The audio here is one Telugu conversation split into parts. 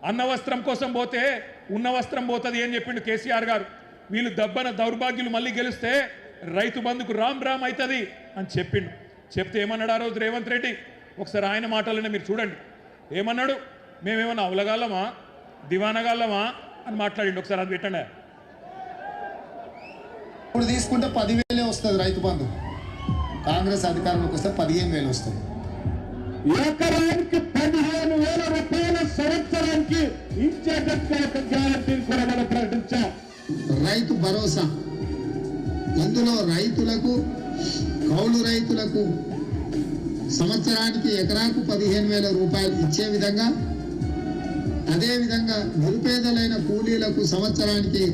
అన్న వస్త్రం కోసం పోతే ఉన్న వస్త్రం పోతుంది అని చెప్పిండు కేసీఆర్ గారు. వీళ్ళు దబ్బన దౌర్భాగ్యులు మళ్ళీ గెలిస్తే రైతు బంధుకు రామ్ రామ్ అవుతుంది అని చెప్పిండు. చెప్తే ఏమన్నాడు ఆ రోజు రేవంత్ రెడ్డి? ఒకసారి ఆయన మాటలనే మీరు చూడండి. ఏమన్నాడు? మేమేమన్నా అవలగాలమా దివానగాళ్ళమా అని మాట్లాడిండు. ఒకసారి అది పెట్టండి. ఇప్పుడు తీసుకుంటే 10,000 వస్తుంది రైతు బంధు. కాంగ్రెస్ అధికారంలోకి వస్తే 15,000 వస్తుంది. ఎకరానికి 15,000 రూపాయల సంవత్సరానికి ఇచ్చేటట్టు ఒక గ్యారంటీని కూడా మనం ప్రకటించాం. రైతు భరోసా, ఇందులో రైతులకు కౌలు రైతులకు సంవత్సరానికి ఎకరాకు 15,000 రూపాయలు ఇచ్చే విధంగా, అదేవిధంగా నిరుపేదలైన కూలీలకు సంవత్సరానికి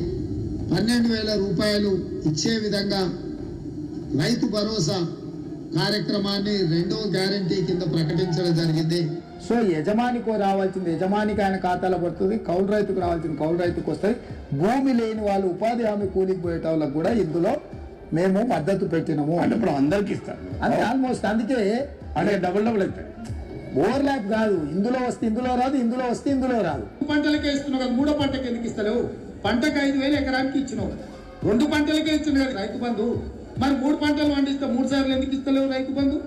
12,000 రూపాయలు ఇచ్చే విధంగా రైతు భరోసా కార్యక్రమాన్ని రెండవ గ్యారంటీ కింద ప్రకటించడం జరిగింది. సో యజమానికి రావాల్సింది యజమానికి ఆయన ఖాతాలో పడుతుంది, కౌలు రైతుకు రావాల్సింది కౌలు రైతుకు వస్తుంది. భూమి లేని వాళ్ళు ఉపాధి హామీ కూలికి పోయేట వాళ్ళకు కూడా ఇందులో మేము మద్దతు పెట్టినాము. అంటే ఇప్పుడు అందరికి ఇస్తారు అంటే ఆల్మోస్ట్. అందుకే అంటే డబుల్ అవుతాయి. ఓవర్లాప్ కాదు. ఇందులో వస్తే ఇందులో రాదు, ఇందులో వస్తే ఇందులో రాదు. పంటలకే ఇస్తున్నావు కదా, 3వ పంటకి ఎందుకు ఇస్తలేవు? పంటకు 5,000 ఎకరానికి ఇచ్చినావు, 2 పంటలకే ఇచ్చినావు కదా రైతు బంధు. మరి 3 పంటలు పండిస్తే 3 సార్లు ఎందుకు ఇస్తలేవు రైతు బంధు?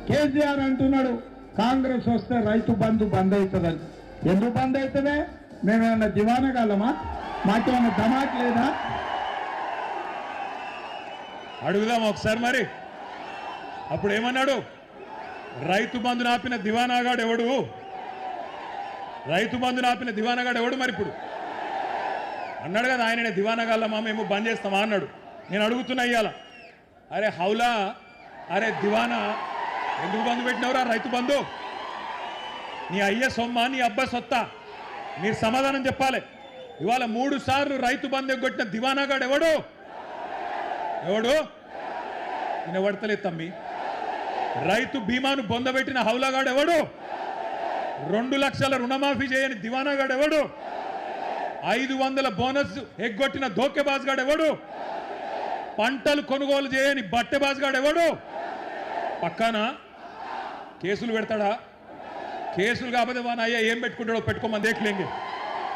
కేసీఆర్ అంటున్నాడు కాంగ్రెస్ వస్తే రైతు బంధు బంద్ అవుతుందని. ఎందుకు బంద్ అవుతుందే? మేమేమన్నా దివానగాలమా? మాకేమన్నా ధమాక్ లేదా? అడుగుదాం ఒకసారి మరి. అప్పుడు ఏమన్నాడు? రైతు బంధు నాపిన దివానాగాడు ఎవడు? రైతు బంధు నాపిన దివానాగాడు ఎవడు? మరి ఇప్పుడు అన్నాడు కదా ఆయననే దివానగాళ్ళమా మేము బంద్ చేస్తామా అన్నాడు. నేను అడుగుతున్నా ఇయ్యాల, అరే హౌలా, అరే దివానా, ఎందుకు బంధు పెట్టినవరా రైతు బంధు? నీ అయ్య సొమ్మ, నీ అబ్బ సొత్తా? మీరు సమాధానం చెప్పాలి. ఇవాళ 3 సార్లు రైతు బంధు ఎగ్గొట్టిన దివానాగాడు ఎవడు? ఎవడు? నేను పడతలేదు తమ్మి. రైతు బీమాను బొందబెట్టిన హౌలాగాడు ఎవడు? 2 లక్షల రుణమాఫీ చేయని దివానాగాడు ఎవడు? 500 బోనస్ ఎగ్గొట్టిన ధోకెబాజ్గాడు ఎవడు? పంటలు కొనుగోలు చేయని బట్టెబాజ్గాడు ఎవడు? పక్కన కేసులు పెడతాడా? కేసులు కాకపోతే వాన అయ్యా ఏం పెట్టుకుంటాడో పెట్టుకోమని దేఖలేంగే.